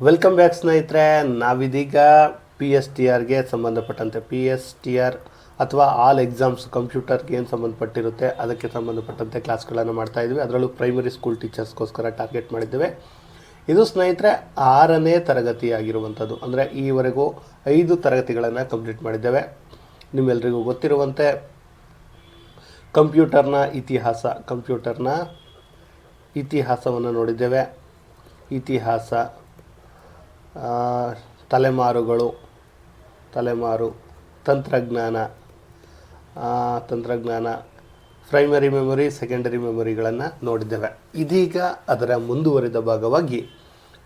Welcome back ಸ್ನೇಹಿತರೆ. ನಾವಿದೀಗ P S T ಆರ್ಗೆ ಸಂಬಂಧಪಟ್ಟಂತೆ PSTR ಅಥವಾ ಆಲ್ ಎಕ್ಸಾಮ್ಸ್ ಕಂಪ್ಯೂಟರ್ಗೆ ಏನು ಸಂಬಂಧಪಟ್ಟಿರುತ್ತೆ ಅದಕ್ಕೆ ಸಂಬಂಧಪಟ್ಟಂತೆ ಕ್ಲಾಸ್ಗಳನ್ನು ಮಾಡ್ತಾ ಇದ್ವಿ. ಅದರಲ್ಲೂ ಪ್ರೈಮರಿ ಸ್ಕೂಲ್ ಟೀಚರ್ಸ್ಗೋಸ್ಕರ ಟಾರ್ಗೆಟ್ ಮಾಡಿದ್ದೇವೆ. ಇದು ಸ್ನೇಹಿತರೆ 6ನೇ ತರಗತಿ ಆಗಿರುವಂಥದ್ದು. ಅಂದರೆ ಈವರೆಗೂ 5 ತರಗತಿಗಳನ್ನು ಕಂಪ್ಲೀಟ್ ಮಾಡಿದ್ದೇವೆ. ನಿಮ್ಮೆಲ್ಲರಿಗೂ ಗೊತ್ತಿರುವಂತೆ ಕಂಪ್ಯೂಟರ್ನ ಇತಿಹಾಸವನ್ನು ನೋಡಿದ್ದೇವೆ. ಇತಿಹಾಸ, ತಲೆಮಾರು, ತಂತ್ರಜ್ಞಾನ, ಪ್ರೈಮರಿ ಮೆಮೊರಿ, ಸೆಕೆಂಡರಿ ಮೆಮೊರಿಗಳನ್ನು ನೋಡಿದ್ದೇವೆ. ಇದೀಗ ಅದರ ಮುಂದುವರಿದ ಭಾಗವಾಗಿ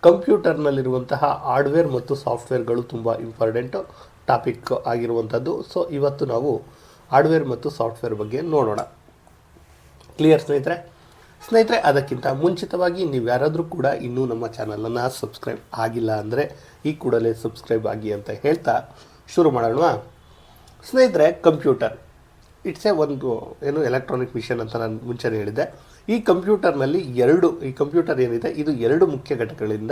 ಕಂಪ್ಯೂಟರ್ನಲ್ಲಿರುವಂತಹ ಹಾರ್ಡ್ವೇರ್ ಮತ್ತು ಸಾಫ್ಟ್ವೇರ್ಗಳು ತುಂಬ ಇಂಪಾರ್ಟೆಂಟು ಟಾಪಿಕ್ ಆಗಿರುವಂಥದ್ದು. ಸೊ ಇವತ್ತು ನಾವು ಹಾರ್ಡ್ವೇರ್ ಮತ್ತು ಸಾಫ್ಟ್ವೇರ್ ಬಗ್ಗೆ ನೋಡೋಣ. ಕ್ಲಿಯರ್ ಸ್ನೇಹಿತರೆ, ಅದಕ್ಕಿಂತ ಮುಂಚಿತವಾಗಿ ನೀವು ಯಾರಾದರೂ ಕೂಡ ಇನ್ನೂ ನಮ್ಮ ಚಾನಲನ್ನು ಸಬ್ಸ್ಕ್ರೈಬ್ ಆಗಿಲ್ಲ ಅಂದರೆ ಈ ಕೂಡಲೇ ಸಬ್ಸ್ಕ್ರೈಬ್ ಆಗಿ ಅಂತ ಹೇಳ್ತಾ ಶುರು ಮಾಡೋಣ. ಸ್ನೇಹಿತರೆ, ಕಂಪ್ಯೂಟರ್ ಇಟ್ಸ್ ಒಂದು ಎಲೆಕ್ಟ್ರಾನಿಕ್ ಮಿಷನ್ ಅಂತ ನಾನು ಮುಂಚೆನೇ ಹೇಳಿದ್ದೆ. ಈ ಕಂಪ್ಯೂಟರ್ನಲ್ಲಿ ಈ ಕಂಪ್ಯೂಟರ್ ಏನಿದೆ ಇದು 2 ಮುಖ್ಯ ಘಟಕಗಳಿಂದ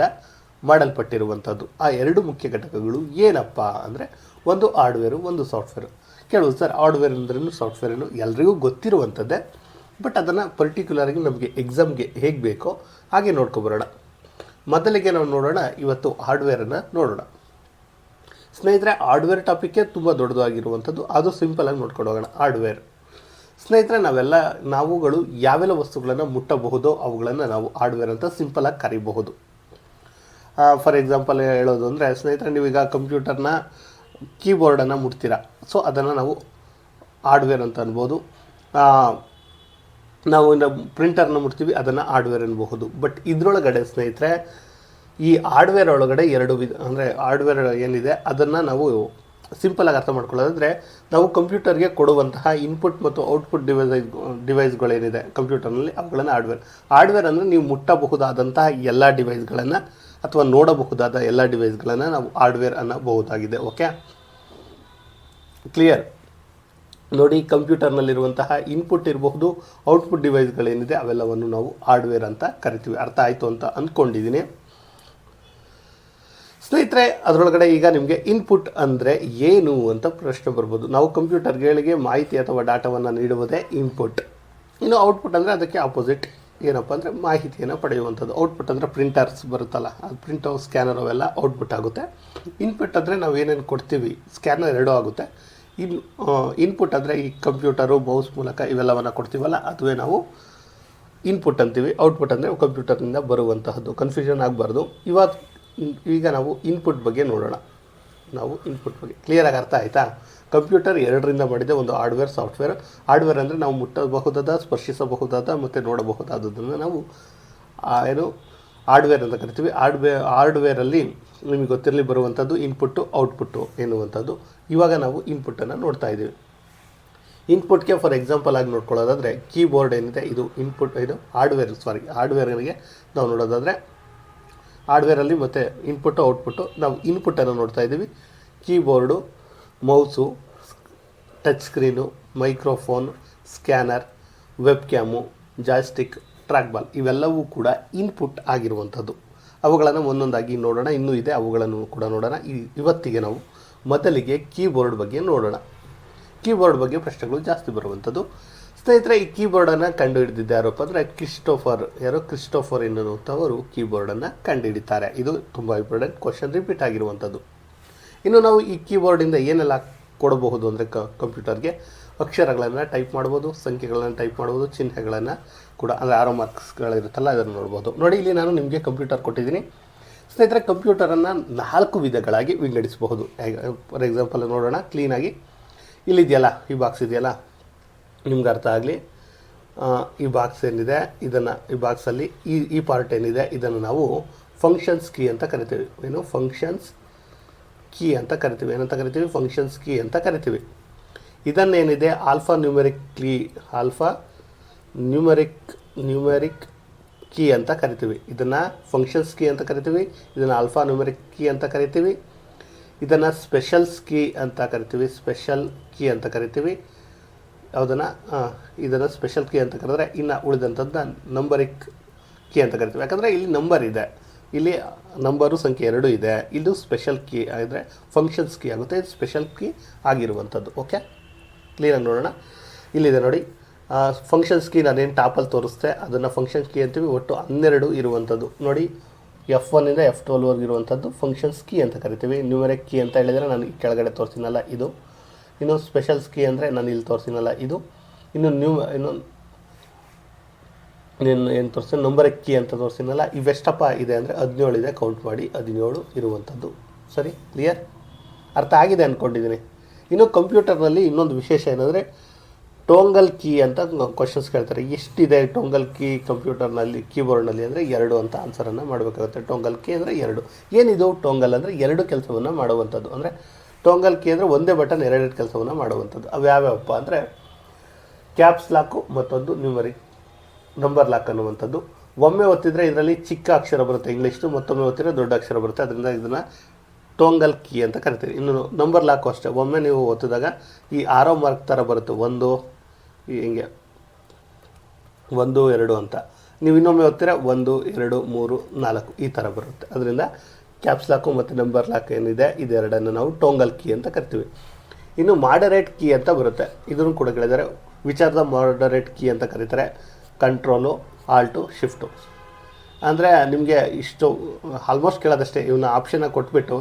ಮಾಡಲ್ಪಟ್ಟಿರುವಂಥದ್ದು. ಆ 2 ಮುಖ್ಯ ಘಟಕಗಳು ಏನಪ್ಪ ಅಂದರೆ ಒಂದು ಹಾರ್ಡ್ವೇರು, ಒಂದು ಸಾಫ್ಟ್ವೇರು. ಕೇಳುವುದು ಸರ್, ಹಾರ್ಡ್ವೇರ್ ಅಂದ್ರೂ ಸಾಫ್ಟ್ವೇರೇನು ಎಲ್ರಿಗೂ ಗೊತ್ತಿರುವಂಥದ್ದೇ, ಬಟ್ ಅದನ್ನು ಪರ್ಟಿಕ್ಯುಲರಾಗಿ ನಮಗೆ ಎಕ್ಸಾಮ್ಗೆ ಹೇಗೆ ಬೇಕೋ ಹಾಗೆ ನೋಡ್ಕೊಬರೋಣ. ಮೊದಲಿಗೆ ನಾವು ನೋಡೋಣ, ಇವತ್ತು ಹಾರ್ಡ್ವೇರನ್ನು ನೋಡೋಣ. ಸ್ನೇಹಿತರೆ, ಹಾರ್ಡ್ವೇರ್ ಟಾಪಿಕ್ಕೇ ತುಂಬ ದೊಡ್ಡದಾಗಿರುವಂಥದ್ದು. ಅದು ಸಿಂಪಲಾಗಿ ನೋಡ್ಕೊಂಡು ಹೋಗೋಣ. ಹಾರ್ಡ್ವೇರ್ ಸ್ನೇಹಿತರೆ, ನಾವುಗಳು ಯಾವೆಲ್ಲ ವಸ್ತುಗಳನ್ನು ಮುಟ್ಟಬಹುದೋ ಅವುಗಳನ್ನು ನಾವು ಹಾರ್ಡ್ವೇರ್ ಅಂತ ಸಿಂಪಲಾಗಿ ಕರಿಬಹುದು. ಫಾರ್ ಎಕ್ಸಾಂಪಲ್ ಹೇಳೋದು ಅಂದರೆ ಸ್ನೇಹಿತರೆ, ನೀವೀಗ ಕಂಪ್ಯೂಟರ್ನ ಕೀಬೋರ್ಡನ್ನು ಮುಟ್ತೀರಾ, ಸೊ ಅದನ್ನು ನಾವು ಹಾರ್ಡ್ವೇರ್ ಅಂತ ಅನ್ಬೋದು. ನಾವು ಪ್ರಿಂಟರ್ನ ಮುಟ್ತೀವಿ, ಅದನ್ನು ಹಾರ್ಡ್ವೇರ್ ಅನ್ಬಹುದು. ಬಟ್ ಇದರೊಳಗಡೆ ಸ್ನೇಹಿತರೆ, ಈ ಹಾರ್ಡ್ವೇರ್ ಒಳಗಡೆ 2 ವಿಧ. ಅಂದರೆ ಹಾರ್ಡ್ವೇರ್ ಏನಿದೆ ಅದನ್ನು ನಾವು ಸಿಂಪಲಾಗಿ ಅರ್ಥ ಮಾಡ್ಕೊಳ್ಳೋದಾದರೆ, ನಾವು ಕಂಪ್ಯೂಟರ್ಗೆ ಕೊಡುವಂತಹ ಇನ್ಪುಟ್ ಮತ್ತು ಔಟ್ಪುಟ್ ಡಿವೈಸ್ಗಳೇನಿದೆ ಕಂಪ್ಯೂಟರ್ನಲ್ಲಿ ಅವುಗಳನ್ನು ಹಾರ್ಡ್ವೇರ್ ಅಂದರೆ ನೀವು ಮುಟ್ಟಬಹುದಾದಂತಹ ಎಲ್ಲ ಡಿವೈಸ್ಗಳನ್ನು ಅಥವಾ ನೋಡಬಹುದಾದ ಎಲ್ಲ ಡಿವೈಸ್ಗಳನ್ನು ನಾವು ಹಾರ್ಡ್ವೇರ್ ಅನ್ನಬಹುದಾಗಿದೆ. Okay, clear. ನೋಡಿ, ಕಂಪ್ಯೂಟರ್ನಲ್ಲಿರುವಂತಹ ಇನ್ಪುಟ್ ಇರಬಹುದು, ಔಟ್ಪುಟ್ ಡಿವೈಸ್ಗಳೇನಿದೆ ಅವೆಲ್ಲವನ್ನು ನಾವು ಹಾರ್ಡ್ವೇರ್ ಅಂತ ಕರಿತೀವಿ. ಅರ್ಥ ಆಯಿತು ಅಂತ ಅಂದ್ಕೊಂಡಿದ್ದೀನಿ ಸ್ನೇಹಿತರೆ. ಅದರೊಳಗಡೆ ಈಗ ನಿಮಗೆ ಇನ್ಪುಟ್ ಅಂದರೆ ಏನು ಅಂತ ಪ್ರಶ್ನೆ ಬರ್ಬೋದು. ನಾವು ಕಂಪ್ಯೂಟರ್ಗಳಿಗೆ ಮಾಹಿತಿ ಅಥವಾ ಡಾಟಾವನ್ನು ನೀಡುವುದೇ ಇನ್ಪುಟ್. ಇನ್ನು ಔಟ್ಪುಟ್ ಅಂದರೆ ಅದಕ್ಕೆ ಆಪೋಸಿಟ್. ಏನಪ್ಪ ಅಂದರೆ ಮಾಹಿತಿಯನ್ನು ಪಡೆಯುವಂಥದ್ದು. ಔಟ್ಪುಟ್ ಅಂದರೆ ಪ್ರಿಂಟರ್ಸ್ ಬರುತ್ತಲ್ಲ, ಅದು ಪ್ರಿಂಟರ್, ಸ್ಕ್ಯಾನರ್ ಅವೆಲ್ಲ ಔಟ್ಪುಟ್ ಆಗುತ್ತೆ. ಇನ್ಪುಟ್ ಅಂದರೆ ನಾವು ಏನೇನು ಕೊಡ್ತೀವಿ, ಸ್ಕ್ಯಾನರ್ 2 ಆಗುತ್ತೆ. ಇನ್ಪುಟ್ ಅಂದರೆ ಈ ಕಂಪ್ಯೂಟರು, ಮೌಸ್ ಮೂಲಕ ಇವೆಲ್ಲವನ್ನು ಕೊಡ್ತೀವಲ್ಲ, ಅದುವೇ ನಾವು ಇನ್ಪುಟ್ ಅಂತೀವಿ. ಔಟ್ಪುಟ್ ಅಂದರೆ ಕಂಪ್ಯೂಟರ್ನಿಂದ ಬರುವಂತಹದ್ದು. ಕನ್ಫ್ಯೂಷನ್ ಆಗಬಾರ್ದು. ಈಗ ನಾವು ಇನ್ಪುಟ್ ಬಗ್ಗೆ ನೋಡೋಣ. ಕ್ಲಿಯರಾಗಿ ಅರ್ಥ ಆಯಿತಾ? ಕಂಪ್ಯೂಟರ್ 2ರಿಂದ ಮಾಡಿದೆ, ಒಂದು ಹಾರ್ಡ್ವೇರ್, ಸಾಫ್ಟ್ವೇರ್. ಹಾರ್ಡ್ವೇರ್ ಅಂದರೆ ನಾವು ಮುಟ್ಟಬಹುದಾದ, ಸ್ಪರ್ಶಿಸಬಹುದಾದ ಮತ್ತು ನೋಡಬಹುದಾದದನ್ನು ನಾವು ಹಾರ್ಡ್ವೇರ್ ಅಂತ ಕರಿತೀವಿ. ಹಾರ್ಡ್ವೇರಲ್ಲಿ ನಿಮಗೆ ಗೊತ್ತಿರಲಿ ಬರುವಂಥದ್ದು ಇನ್ಪುಟ್ಟು, ಔಟ್ಪುಟ್ಟು ಎನ್ನುವಂಥದ್ದು. ಇವಾಗ ನಾವು ಇನ್ಪುಟ್ಟನ್ನು ನೋಡ್ತಾ ಇದ್ದೀವಿ. ಇನ್ಪುಟ್ಗೆ ಫಾರ್ ಎಕ್ಸಾಂಪಲ್ ಆಗಿ ನೋಡ್ಕೊಳ್ಳೋದಾದರೆ ಕೀಬೋರ್ಡ್ ಏನಿದೆ ಇದು ಇನ್ಪುಟ್. ಇದು ಹಾರ್ಡ್ವೇರ್ಗೆ ನಾವು ನೋಡೋದಾದರೆ ಹಾರ್ಡ್ವೇರಲ್ಲಿ ಮತ್ತು ಇನ್ಪುಟ್ಟು, ಔಟ್ಪುಟ್ಟು. ನಾವು ಇನ್ಪುಟ್ಟನ್ನು ನೋಡ್ತಾ ಇದ್ದೀವಿ. Keyboard, mouse, touch screen, microphone, scanner, web cam, joystick, track ball ಇವೆಲ್ಲವೂ ಕೂಡ ಇನ್ಪುಟ್ ಆಗಿರುವಂಥದ್ದು. ಅವುಗಳನ್ನು ಒಂದೊಂದಾಗಿ ನೋಡೋಣ. ಇನ್ನೂ ಇದೆ, ಅವುಗಳನ್ನು ಕೂಡ ನೋಡೋಣ. ಇವತ್ತಿಗೆ ನಾವು ಮೊದಲಿಗೆ ಕೀಬೋರ್ಡ್ ಬಗ್ಗೆ ನೋಡೋಣ. ಕೀಬೋರ್ಡ್ ಬಗ್ಗೆ ಪ್ರಶ್ನೆಗಳು ಜಾಸ್ತಿ ಬರುವಂಥದ್ದು. ಸ್ನೇಹಿತರೆ, ಈ ಕೀಬೋರ್ಡನ್ನು ಕಂಡುಹಿಡಿದಿದ್ದು ಯಾರಪ್ಪ ಅಂದರೆ ಕ್ರಿಸ್ಟೋಫರ್ ಎನ್ನುವಂಥವರು ಕೀಬೋರ್ಡನ್ನು ಕಂಡುಹಿಡಿತಾರೆ. ಇದು ತುಂಬ ಇಂಪಾರ್ಟೆಂಟ್ ಕ್ವಶನ್, ರಿಪೀಟ್ ಆಗಿರುವಂಥದ್ದು. ಇನ್ನು ನಾವು ಈ ಕೀಬೋರ್ಡಿಂದ ಏನೆಲ್ಲ ಕೊಡಬಹುದು ಅಂದರೆ ಕಂಪ್ಯೂಟರ್ಗೆ ಅಕ್ಷರಗಳನ್ನು ಟೈಪ್ ಮಾಡ್ಬೋದು, ಸಂಖ್ಯೆಗಳನ್ನು ಟೈಪ್ ಮಾಡ್ಬೋದು, ಚಿಹ್ನೆಗಳನ್ನು ಕೂಡ, ಅಂದರೆ ಆರೋ ಮಾರ್ಕ್ಸ್ಗಳಿರುತ್ತಲ್ಲ ಅದನ್ನು ನೋಡ್ಬೋದು. ನೋಡಿ, ಇಲ್ಲಿ ನಾನು ನಿಮಗೆ ಕಂಪ್ಯೂಟರ್ ಕೊಟ್ಟಿದ್ದೀನಿ ಸ್ನೇಹಿತರೆ. ಕಂಪ್ಯೂಟರನ್ನು 4 ವಿಧಗಳಾಗಿ ವಿಂಗಡಿಸಬಹುದು. ಫಾರ್ ಎಕ್ಸಾಂಪಲ್ ನೋಡೋಣ ಕ್ಲೀನಾಗಿ. ಇಲ್ಲಿದೆಯಲ್ಲ, ಈ ಬಾಕ್ಸ್ ಇದೆಯಲ್ಲ, ನಿಮ್ಗೆ ಅರ್ಥ ಆಗಲಿ. ಈ ಬಾಕ್ಸ್ ಏನಿದೆ ಈ ಬಾಕ್ಸಲ್ಲಿ ಈ ಪಾರ್ಟ್ ಏನಿದೆ ಇದನ್ನು ನಾವು ಫಂಕ್ಷನ್ಸ್ ಕೀ ಅಂತ ಕರಿತೀವಿ. ಫಂಕ್ಷನ್ಸ್ ಕೀ ಅಂತ ಕರಿತೀವಿ. ಇದನ್ನೇನಿದೆ ಆಲ್ಫಾ ನ್ಯೂಮೆರಿಕ್ ಕೀ ಅಂತ ಕರಿತೀವಿ. ಇದನ್ನು ಫಂಕ್ಷನ್ಸ್ ಕೀ ಅಂತ ಕರಿತೀವಿ. ಇದನ್ನು ಆಲ್ಫಾ ನ್ಯೂಮೆರಿಕ್ ಕೀ ಅಂತ ಕರಿತೀವಿ. ಇದನ್ನು ಸ್ಪೆಷಲ್ ಕೀ ಅಂತ ಕರಿತೀವಿ. ಇದನ್ನು ಸ್ಪೆಷಲ್ ಕೀ ಅಂತ ಕರೆದ್ರೆ, ಇನ್ನು ಉಳಿದಂಥದ್ದನ್ನ ನಂಬರಿಕ್ ಕೀ ಅಂತ ಕರಿತೀವಿ. ಯಾಕಂದರೆ ಇಲ್ಲಿ ನಂಬರ್ ಇದೆ, ಇಲ್ಲಿ ನಂಬರು ಸಂಖ್ಯೆ 2 ಇದೆ. ಇದು ಸ್ಪೆಷಲ್ ಕೀ ಆದರೆ ಫಂಕ್ಷನ್ಸ್ ಕೀ ಆಗುತ್ತೆ. ಇದು ಸ್ಪೆಷಲ್ ಕೀ ಆಗಿರುವಂಥದ್ದು. ಓಕೆ, ಕ್ಲಿಯರಾಗಿ ನೋಡೋಣ. ಇಲ್ಲಿದೆ ನೋಡಿ, ಫಂಕ್ಷನ್ಸ್ ಕೀ ನಾನೇನು ಟಾಪಲ್ಲಿ ತೋರಿಸ್ತೆ ಅದನ್ನು ಫಂಕ್ಷನ್ಸ್ ಕೀ ಅಂತೀವಿ. ಒಟ್ಟು 12 ಇರುವಂಥದ್ದು ನೋಡಿ. F1 ಇಂದ F12 ಇರುವಂಥದ್ದು ಫಂಕ್ಷನ್ಸ್ ಕೀ ಅಂತ ಕರಿತೀವಿ. ನ್ಯೂಮರಿಕ್ ಕೀ ಅಂತ ಹೇಳಿದರೆ ನಾನು ಈ ಕೆಳಗಡೆ ತೋರಿಸಿನಲ್ಲ ಇದು. ಇನ್ನು ಸ್ಪೆಷಲ್ಸ್ ಕೀ ಅಂದರೆ ನಾನು ಇಲ್ಲಿ ತೋರಿಸಿನಲ್ಲ ಇದು. ಇನ್ನು ಏನು ತೋರಿಸ್ತೀನಿ ನಂಬರಿಕ್ ಕೀ ಅಂತ ತೋರಿಸಿನಲ್ಲ. ಇವೆಷ್ಟಪ್ಪ ಇದೆ ಅಂದರೆ 17 ಇದೆ. ಕೌಂಟ್ ಮಾಡಿ 17 ಇರುವಂಥದ್ದು. ಸರಿ, ಕ್ಲಿಯರ್, ಅರ್ಥ ಆಗಿದೆ ಅಂದ್ಕೊಂಡಿದ್ದೀನಿ. ಇನ್ನು ಕಂಪ್ಯೂಟರ್ನಲ್ಲಿ ಇನ್ನೊಂದು ವಿಶೇಷ ಏನಂದರೆ ಟೋಂಗಲ್ ಕೀ ಅಂತ ಕ್ವಶನ್ಸ್ ಕೇಳ್ತಾರೆ. ಎಷ್ಟಿದೆ ಟೋಂಗಲ್ ಕೀ ಕಂಪ್ಯೂಟರ್ನಲ್ಲಿ ಕೀಬೋರ್ಡ್ನಲ್ಲಿ ಅಂದರೆ 2 ಅಂತ ಆನ್ಸರನ್ನು ಮಾಡಬೇಕಾಗುತ್ತೆ. ಟೋಂಗಲ್ ಕೀ ಅಂದರೆ 2. ಏನಿದು ಟೋಂಗಲ್ ಅಂದರೆ 2 ಕೆಲಸವನ್ನು ಮಾಡುವಂಥದ್ದು. ಅಂದರೆ ಟೋಂಗಲ್ ಕೀ ಅಂದರೆ ಒಂದೇ ಬಟನ್ 2 ಕೆಲಸವನ್ನು ಮಾಡುವಂಥದ್ದು. ಅವು ಯಾವ್ಯಾವಪ್ಪ ಅಂದರೆ ಕ್ಯಾಪ್ಸ್ ಲಾಕು, ಮತ್ತೊಂದು ನ್ಯೂಮರಿಕ್ ನಂಬರ್ ಲಾಕ್ ಅನ್ನುವಂಥದ್ದು. ಒಮ್ಮೆ ಒತ್ತಿದರೆ ಇದರಲ್ಲಿ ಚಿಕ್ಕ ಅಕ್ಷರ ಬರುತ್ತೆ ಇಂಗ್ಲೀಷ್ದು, ಮತ್ತೊಮ್ಮೆ ಒತ್ತಿದ್ರೆ ದೊಡ್ಡ ಅಕ್ಷರ ಬರುತ್ತೆ. ಅದರಿಂದ ಇದನ್ನು ಟೋಂಗಲ್ ಕೀ ಅಂತ ಕರಿತೀವಿ. ಇನ್ನು ನಂಬರ್ ಲಾಕು ಅಷ್ಟೇ, ಒಮ್ಮೆ ನೀವು ಒತ್ತಿದಾಗ ಈ ಆರೋ ಮಾರ್ಕ್ ಥರ ಬರುತ್ತೆ, ಹಿಂಗೆ 1 2 ಅಂತ. ನೀವು ಇನ್ನೊಮ್ಮೆ ಒತ್ತಿರ 1 2 3 4 ಈ ಥರ ಬರುತ್ತೆ. ಅದರಿಂದ ಕ್ಯಾಪ್ಸ್ ಲಾಕು ಮತ್ತು ನಂಬರ್ ಲಾಕ್ ಏನಿದೆ ಇದೆರಡನ್ನು ನಾವು ಟೋಂಗಲ್ ಕೀ ಅಂತ ಕರಿತೀವಿ. ಇನ್ನು ಮಾಡರೇಟ್ ಕೀ ಅಂತ ಬರುತ್ತೆ. ಇದನ್ನು ಕೂಡ ಕೇಳಿದರೆ ವಿಚಾರದ ಮಾಡರೇಟ್ ಕೀ ಅಂತ ಕರೀತಾರೆ. ಕಂಟ್ರೋಲು ಆಲ್ಟು ಶಿಫ್ಟು ಅಂದರೆ ನಿಮಗೆ ಇಷ್ಟು ಆಲ್ಮೋಸ್ಟ್ ಕೇಳೋದಷ್ಟೇ. ಇವನ್ನ ಆಪ್ಷನ್ನ ಕೊಟ್ಬಿಟ್ಟು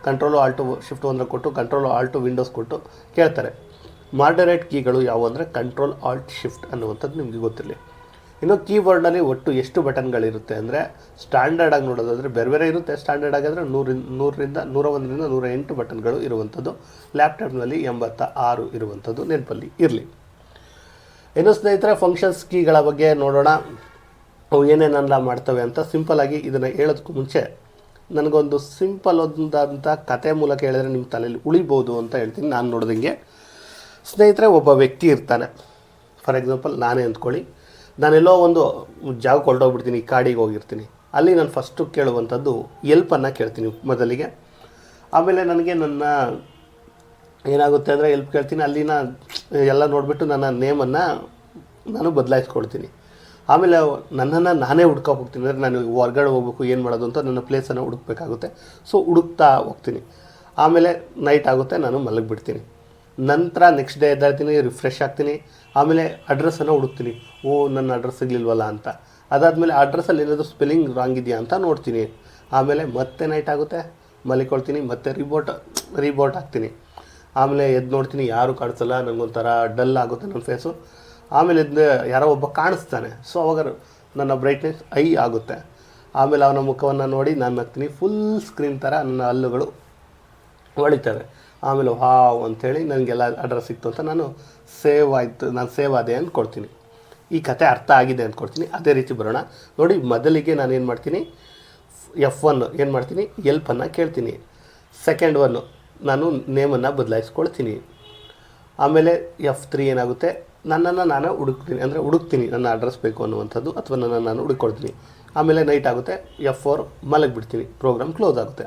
ಕಂಟ್ರೋಲು ಆಲ್ಟು ಶಿಫ್ಟು ಅಂದರೆ ಕೊಟ್ಟು ಕಂಟ್ರೋಲು ಆಲ್ಟು ವಿಂಡೋಸ್ ಕೊಟ್ಟು ಕೇಳ್ತಾರೆ. ಮಾಡರೇಟ್ ಕೀಗಳು ಯಾವುವು ಅಂದರೆ ಕಂಟ್ರೋಲ್ ಆಲ್ಟ್ ಶಿಫ್ಟ್ ಅನ್ನುವಂಥದ್ದು ನಿಮಗೆ ಗೊತ್ತಿರಲಿ. ಇನ್ನು ಕೀಬೋರ್ಡ್ನಲ್ಲಿ ಒಟ್ಟು ಎಷ್ಟು ಬಟನ್ಗಳಿರುತ್ತೆ ಅಂದರೆ ಸ್ಟ್ಯಾಂಡರ್ಡಾಗಿ ನೋಡೋದಾದರೆ ಬೇರೆ ಬೇರೆ ಇರುತ್ತೆ. ಸ್ಟ್ಯಾಂಡರ್ಡ್ ಆಗಿದ್ರೆ 101ರಿಂದ 108 ಬಟನ್ಗಳು ಇರುವಂಥದ್ದು. ಲ್ಯಾಪ್ಟಾಪ್ನಲ್ಲಿ 86 ಇರುವಂಥದ್ದು. ನೆನಪಲ್ಲಿ ಇರಲಿ. ಇನ್ನು ಸ್ನೇಹಿತರೆ ಫಂಕ್ಷನ್ಸ್ ಕೀಗಳ ಬಗ್ಗೆ ನೋಡೋಣ. ಅವು ಏನೇನೆಲ್ಲ ಮಾಡ್ತವೆ ಅಂತ. ಸಿಂಪಲ್ಲಾಗಿ ಇದನ್ನು ಹೇಳೋದಕ್ಕೂ ಮುಂಚೆ ನನಗೊಂದು ಸಿಂಪಲ್ ಒಂದಂಥ ಕತೆ ಮೂಲಕ ಹೇಳಿದ್ರೆ ನಿಮ್ಮ ತಲೆಯಲ್ಲಿ ಉಳಿಬೋದು ಅಂತ ಹೇಳ್ತೀನಿ. ನಾನು ನೋಡಿದಂಗೆ ಸ್ನೇಹಿತರೆ, ಒಬ್ಬ ವ್ಯಕ್ತಿ ಇರ್ತಾನೆ. ಫಾರ್ ಎಕ್ಸಾಂಪಲ್ ನಾನೇ ಅಂದ್ಕೊಳ್ಳಿ, ನಾನೆಲ್ಲೋ ಒಂದು ಜಾಗಕ್ಕೆ ಹೊರಟೋಗ್ಬಿಡ್ತೀನಿ, ಕಾಡಿಗೆ ಹೋಗಿರ್ತೀನಿ. ಅಲ್ಲಿ ನಾನು ಫಸ್ಟು ಕೇಳುವಂಥದ್ದು ಎಲ್ಪನ್ನು ಕೇಳ್ತೀನಿ ಮೊದಲಿಗೆ. ಆಮೇಲೆ ನನಗೆ ಏನಾಗುತ್ತೆ ಅಂದರೆ ಎಲ್ಪ್ ಕೇಳ್ತೀನಿ. ಅಲ್ಲಿನ ಎಲ್ಲ ನೋಡಿಬಿಟ್ಟು ನನ್ನ ನೇಮನ್ನು ನಾನು ಬದಲಾಯಿಸ್ಕೊಳ್ತೀನಿ. ಆಮೇಲೆ ನನ್ನನ್ನು ನಾನೇ ಹುಡ್ಕೋ ಹೋಗ್ತೀನಿ. ಅಂದರೆ ನಾನು ಹೊರ್ಗಡೆ ಹೋಗ್ಬೇಕು, ಏನು ಮಾಡೋದು ಅಂತ ನನ್ನ ಪ್ಲೇಸನ್ನು ಹುಡುಕ್ಬೇಕಾಗುತ್ತೆ. ಸೊ ಹುಡುಕ್ತಾ ಹೋಗ್ತೀನಿ. ಆಮೇಲೆ ನೈಟ್ ಆಗುತ್ತೆ, ನಾನು ಮಲಗಿಬಿಡ್ತೀನಿ. ನಂತರ ನೆಕ್ಸ್ಟ್ ಡೇ ಎದ್ದಾಳ್ತೀನಿ, ರಿಫ್ರೆಶ್ ಆಗ್ತೀನಿ. ಆಮೇಲೆ ಅಡ್ರೆಸ್ಸನ್ನು ಹುಡುಕ್ತೀನಿ. ನನ್ನ ಅಡ್ರೆಸ್ ಸಿಗಲಿಲ್ವಲ್ಲ ಅಂತ. ಅದಾದಮೇಲೆ ಅಡ್ರೆಸ್ಸಲ್ಲಿ ಏನಾದರೂ ಸ್ಪೆಲ್ಲಿಂಗ್ ರಾಂಗ್ ಇದೆಯಾ ಅಂತ ನೋಡ್ತೀನಿ. ಆಮೇಲೆ ಮತ್ತೆ ನೈಟ್ ಆಗುತ್ತೆ, ಮಲಿಕೊಳ್ತೀನಿ. ಮತ್ತೆ ರೀಬೋಟ್ ಆಗ್ತೀನಿ. ಆಮೇಲೆ ಎದ್ದು ನೋಡ್ತೀನಿ, ಯಾರೂ ಕಾಣಿಸಲ್ಲ. ನನಗೊಂಥರ ಡಲ್ ಆಗುತ್ತೆ ನನ್ನ ಫೇಸು. ಆಮೇಲೆ ಯಾರೋ ಒಬ್ಬ ಕಾಣಿಸ್ತಾನೆ. ಸೊ ಅವಾಗ ನನ್ನ ಬ್ರೈಟ್ನೆಸ್ ಐ ಆಗುತ್ತೆ. ಆಮೇಲೆ ಅವನ ಮುಖವನ್ನು ನೋಡಿ ನಾನು ನಗ್ತೀನಿ. ಫುಲ್ ಸ್ಕ್ರೀನ್ ಥರ ನನ್ನ ಹಲ್ಲುಗಳು ಹೊಳಿತವೆ. ಆಮೇಲೆ ವಾವ್ ಅಂಥೇಳಿ ನನಗೆಲ್ಲ ಅಡ್ರೆಸ್ ಸಿಕ್ತು ಅಂತ ನಾನು ಸೇವ್ ಆದೆ ಅಂದ್ಕೊಳ್ತೀನಿ. ಈ ಕತೆ ಅರ್ಥ ಆಗಿದೆ ಅಂದ್ಕೊಳ್ತೀನಿ. ಅದೇ ರೀತಿ ಬರೋಣ ನೋಡಿ. ಮೊದಲಿಗೆ ನಾನು ಏನು ಮಾಡ್ತೀನಿ, F1 ಏನು ಮಾಡ್ತೀನಿ, ಎಲ್ಪನ್ನು ಕೇಳ್ತೀನಿ. ಸೆಕೆಂಡ್ ಒನ್ನು ನಾನು ನೇಮನ್ನು ಬದಲಾಯಿಸ್ಕೊಳ್ತೀನಿ. ಆಮೇಲೆ F3 ಏನಾಗುತ್ತೆ, ನನ್ನನ್ನು ನಾನು ಹುಡುಕ್ತೀನಿ ನನ್ನ ಅಡ್ರೆಸ್ ಬೇಕು ಅನ್ನುವಂಥದ್ದು, ಅಥವಾ ನನ್ನನ್ನು ನಾನು ಹುಡುಕೊಳ್ತೀನಿ. ಆಮೇಲೆ ನೈಟ್ ಆಗುತ್ತೆ, F4 ಮಲಗಿಬಿಡ್ತೀನಿ, ಪ್ರೋಗ್ರಾಮ್ ಕ್ಲೋಸ್ ಆಗುತ್ತೆ.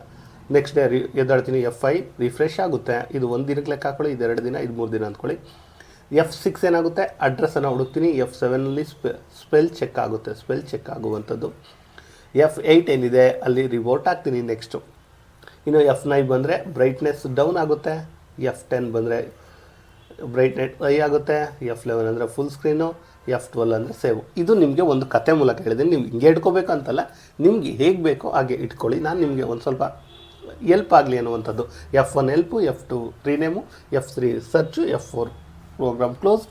ನೆಕ್ಸ್ಟ್ ಡೇ ಎದ್ದಾಡ್ತೀನಿ, F5 ರಿಫ್ರೆಶ್ ಆಗುತ್ತೆ. ಇದು 1 ದಿನಕ್ಕೆ ಲೆಕ್ಕ ಹಾಕೊಳ್ಳಿ, ಇದು 2 ದಿನ, ಇದು 3 ದಿನ ಅಂದ್ಕೊಳ್ಳಿ. F6 ಏನಾಗುತ್ತೆ, ಅಡ್ರೆಸ್ಸನ್ನು ಹುಡುಕ್ತೀನಿ. F7ನಲ್ಲಿ ಸ್ಪೆಲ್ ಚೆಕ್ ಆಗುವಂಥದ್ದು. F8 ಏನಿದೆ ಅಲ್ಲಿ ರಿವೋಟ್ ಆಗ್ತೀನಿ. ನೆಕ್ಸ್ಟು ಇನ್ನು F9 ಬಂದರೆ ಬ್ರೈಟ್ನೆಸ್ ಡೌನ್ ಆಗುತ್ತೆ. F10 ಬಂದರೆ ಬ್ರೈಟ್ನೆಸ್ ಹೈ ಆಗುತ್ತೆ. F11 ಅಂದರೆ ಫುಲ್ ಸ್ಕ್ರೀನು. F12 ಅಂದರೆ ಸೇವ್. ಇದು ನಿಮಗೆ ಒಂದು ಕತೆ ಮೂಲಕ ಹೇಳಿದ್ದೀನಿ. ನೀವು ಹಿಂಗೆ ಇಟ್ಕೋಬೇಕು ಅಂತಲ್ಲ, ನಿಮಗೆ ಹೇಗೆ ಬೇಕೋ ಹಾಗೆ ಇಟ್ಕೊಳ್ಳಿ. ನಾನು ನಿಮಗೆ ಒಂದು ಸ್ವಲ್ಪ ಎಲ್ಪ್ ಆಗಲಿ ಅನ್ನುವಂಥದ್ದು. F1 help, F2 rename, F3 search, F4 program close,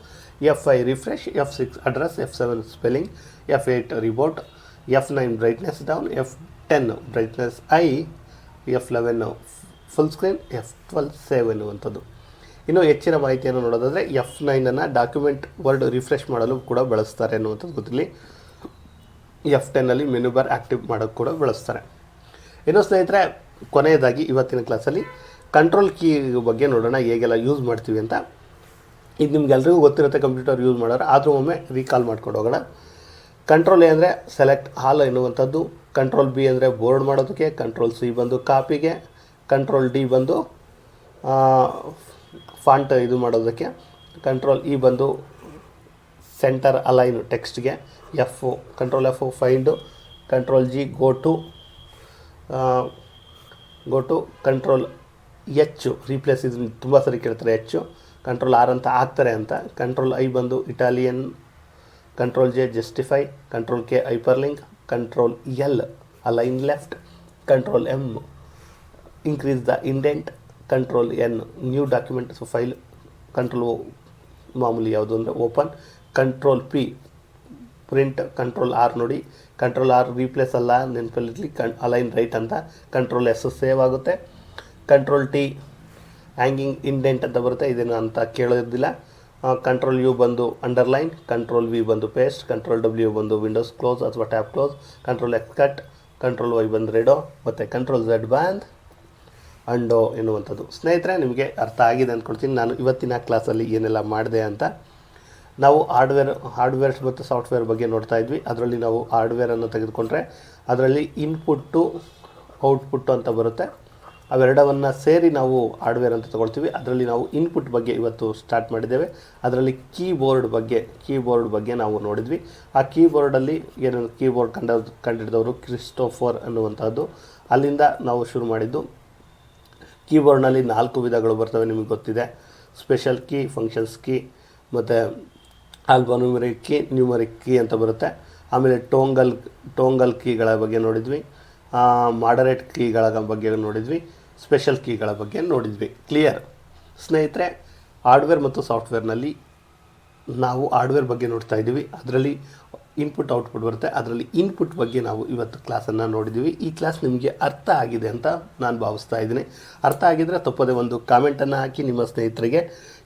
F5 refresh, F6 address, F7 spelling, F8 reboot, F9 brightness down, F10 brightness ಐ, F11 full screen, F12 save ಎನ್ನುವಂಥದ್ದು. ಇನ್ನು ಹೆಚ್ಚಿನ ಮಾಹಿತಿಯನ್ನು ನೋಡೋದಾದರೆ F9 ಡಾಕ್ಯುಮೆಂಟ್ ವರ್ಡ್ ರಿಫ್ರೆಶ್ ಮಾಡಲು ಕೂಡ ಬಳಸ್ತಾರೆ ಅನ್ನುವಂಥದ್ದು ಗೊತ್ತಿರಲಿ. F10 ಮೆನು ಬಾರ್ ಆ್ಯಕ್ಟಿವ್ ಮಾಡೋಕ್ಕೆ ಕೂಡ ಬಳಸ್ತಾರೆ. ಇನ್ನು ಸ್ನೇಹಿತರೆ, ಕೊನೆಯದಾಗಿ ಇವತ್ತಿನ ಕ್ಲಾಸಲ್ಲಿ ಕಂಟ್ರೋಲ್ ಕೀ ಬಗ್ಗೆ ನೋಡೋಣ, ಹೇಗೆಲ್ಲ ಯೂಸ್ ಮಾಡ್ತೀವಿ ಅಂತ. ಇದು ನಿಮ್ಗೆಲ್ರಿಗೂ ಗೊತ್ತಿರುತ್ತೆ ಕಂಪ್ಯೂಟರ್ ಯೂಸ್ ಮಾಡೋರು, ಆದರೂ ಒಮ್ಮೆ ರೀಕಾಲ್ ಮಾಡ್ಕೊಂಡು ಹೋಗೋಣ. ಕಂಟ್ರೋಲ್ ಎ ಅಂದರೆ ಸೆಲೆಕ್ಟ್ ಆಲ್ ಎನ್ನುವಂಥದ್ದು. ಕಂಟ್ರೋಲ್ ಬಿ ಅಂದರೆ ಬೋರ್ಡ್ ಮಾಡೋದಕ್ಕೆ. ಕಂಟ್ರೋಲ್ ಸಿ ಬಂದು ಕಾಪಿಗೆ. ಕಂಟ್ರೋಲ್ ಡಿ ಬಂದು ಫಾಂಟ್ ಇದು ಮಾಡೋದಕ್ಕೆ. ಕಂಟ್ರೋಲ್ ಇ ಬಂದು ಸೆಂಟರ್ ಅಲೈನ್ ಟೆಕ್ಸ್ಟ್ಗೆ. Control F find. Control G go to. Go to control H replace, ಇದು ತುಂಬ ಸರಿ ಕೇಳ್ತಾರೆ ಹೆಚ್ಚು, ಕಂಟ್ರೋಲ್ ಆರ್ ಅಂತ ಹಾಕ್ತಾರೆ ಅಂತ. ಕಂಟ್ರೋಲ್ ಐ ಬಂದು Italian, control J justify, control K hyperlink, control L align left, control M increase the indent, control N new document file, control ಮಾಮೂಲಿ ಯಾವುದು ಅಂದರೆ open, control P print, control R ನೋಡಿ, control R replace ಅಲ್ಲ ನೆನಪಲ್ಲಿರಲಿ, align right ಅಂತ, control S save ಆಗುತ್ತೆ, control T hanging indent ಅಂತ ಬರುತ್ತೆ, ಇದನ್ನು ಅಂತ ಕೇಳೋದಿಲ್ಲ, ಕಂಟ್ರೋಲ್ ಯು ಬಂದು ಅಂಡರ್ಲೈನ್, ಕಂಟ್ರೋಲ್ ವಿ ಬಂದು ಪೇಸ್ಟ್, ಕಂಟ್ರೋಲ್ ಡಬ್ಲ್ಯೂ ಬಂದು ವಿಂಡೋಸ್ ಕ್ಲೋಸ್ ಅಥವಾ tab close, control X cut, control Y ಬಂದು ರೆಡೋ, ಮತ್ತು ಕಂಟ್ರೋಲ್ ಝೆಡ್ ಬ್ಯಾಂಡ್ ಅಂಡೋ ಎನ್ನುವಂಥದ್ದು. ಸ್ನೇಹಿತರೆ, ನಿಮಗೆ ಅರ್ಥ ಆಗಿದೆ ಅಂದ್ಕೊಳ್ತೀನಿ ನಾನು ಇವತ್ತಿನ ಕ್ಲಾಸಲ್ಲಿ ಏನೆಲ್ಲ ಮಾಡಿದೆ ಅಂತ. ನಾವು ಹಾರ್ಡ್ವೇರ್ ಮತ್ತು ಸಾಫ್ಟ್ವೇರ್ ಬಗ್ಗೆ ನೋಡ್ತಾ ಇದ್ವಿ. ಅದರಲ್ಲಿ ನಾವು ಹಾರ್ಡ್ವೇರನ್ನು ತೆಗೆದುಕೊಂಡ್ರೆ ಅದರಲ್ಲಿ ಇನ್ಪುಟ್ಟು ಔಟ್ಪುಟ್ಟು ಅಂತ ಬರುತ್ತೆ. ಅವೆರಡವನ್ನು ಸೇರಿ ನಾವು ಹಾರ್ಡ್ವೇರ್ ಅಂತ ತೊಗೊಳ್ತೀವಿ. ಅದರಲ್ಲಿ ನಾವು ಇನ್ಪುಟ್ ಬಗ್ಗೆ ಇವತ್ತು ಸ್ಟಾರ್ಟ್ ಮಾಡಿದ್ದೇವೆ. ಅದರಲ್ಲಿ ಕೀಬೋರ್ಡ್ ಬಗ್ಗೆ ನಾವು ನೋಡಿದ್ವಿ. ಆ ಕೀಬೋರ್ಡಲ್ಲಿ ಏನು ಕೀಬೋರ್ಡ್ ಕಂಡಿಡಿದವರು ಕ್ರಿಸ್ಟೋಫರ್ ಅನ್ನುವಂಥದ್ದು, ಅಲ್ಲಿಂದ ನಾವು ಶುರು ಮಾಡಿದ್ದು. ಕೀಬೋರ್ಡ್ನಲ್ಲಿ 4 ವಿಧಗಳು ಬರ್ತವೆ, ನಿಮಗೆ ಗೊತ್ತಿದೆ. ಸ್ಪೆಷಲ್ ಕೀ, ಫಂಕ್ಷನ್ಸ್ ಕೀ, ಮತ್ತು ಆಲ್ಫಾನ್ಯೂಮರಿಕ್ ಕೀ, ನ್ಯೂಮರಿಕ್ ಕೀ ಅಂತ ಬರುತ್ತೆ. ಆಮೇಲೆ ಟೋಂಗಲ್ ಕೀಗಳ ಬಗ್ಗೆ ನೋಡಿದ್ವಿ, ಮಾಡರೇಟ್ ಕೀಗಳ ಬಗ್ಗೆ ನೋಡಿದ್ವಿ, ಸ್ಪೆಷಲ್ ಕೀಗಳ ಬಗ್ಗೆ ನೋಡಿದ್ವಿ. ಕ್ಲಿಯರ್ ಸ್ನೇಹಿತರೆ? ಹಾರ್ಡ್ವೇರ್ ಮತ್ತು ಸಾಫ್ಟ್ವೇರ್ನಲ್ಲಿ ನಾವು ಹಾರ್ಡ್ವೇರ್ ಬಗ್ಗೆ ನೋಡ್ತಾ ಇದ್ದೀವಿ. ಅದರಲ್ಲಿ ಇನ್ಪುಟ್ ಔಟ್ಪುಟ್ ಬರುತ್ತೆ. ಅದರಲ್ಲಿ ಇನ್ಪುಟ್ ಬಗ್ಗೆ ನಾವು ಇವತ್ತು ಕ್ಲಾಸನ್ನು ನೋಡಿದ್ದೀವಿ. ಈ ಕ್ಲಾಸ್ ನಿಮಗೆ ಅರ್ಥ ಆಗಿದೆ ಅಂತ ನಾನು ಭಾವಿಸ್ತಾ ಇದ್ದೀನಿ. ಅರ್ಥ ಆಗಿದ್ದರೆ ತಪ್ಪದೆ ಒಂದು ಕಾಮೆಂಟನ್ನು ಹಾಕಿ ನಿಮ್ಮ ಸ್ನೇಹಿತರಿಗೆ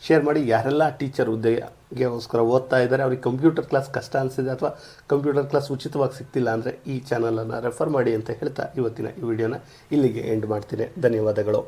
ಶೇರ್ ಮಾಡಿ. ಯಾರೆಲ್ಲ ಟೀಚರ್ ಹುದ್ದೆಗೋಸ್ಕರ ಓದ್ತಾ ಇದ್ದಾರೆ, ಅವ್ರಿಗೆ ಕಂಪ್ಯೂಟರ್ ಕ್ಲಾಸ್ ಕಷ್ಟ ಅನಿಸಿದೆ ಅಥವಾ ಕಂಪ್ಯೂಟರ್ ಕ್ಲಾಸ್ ಉಚಿತವಾಗಿ ಸಿಗ್ತಿಲ್ಲ ಅಂದರೆ ಈ ಚಾನಲನ್ನು ರೆಫರ್ ಮಾಡಿ ಅಂತ ಹೇಳ್ತಾ ಇವತ್ತಿನ ಈ ವಿಡಿಯೋನ ಇಲ್ಲಿಗೆ ಎಂಡ್ ಮಾಡ್ತೀನಿ. ಧನ್ಯವಾದಗಳು.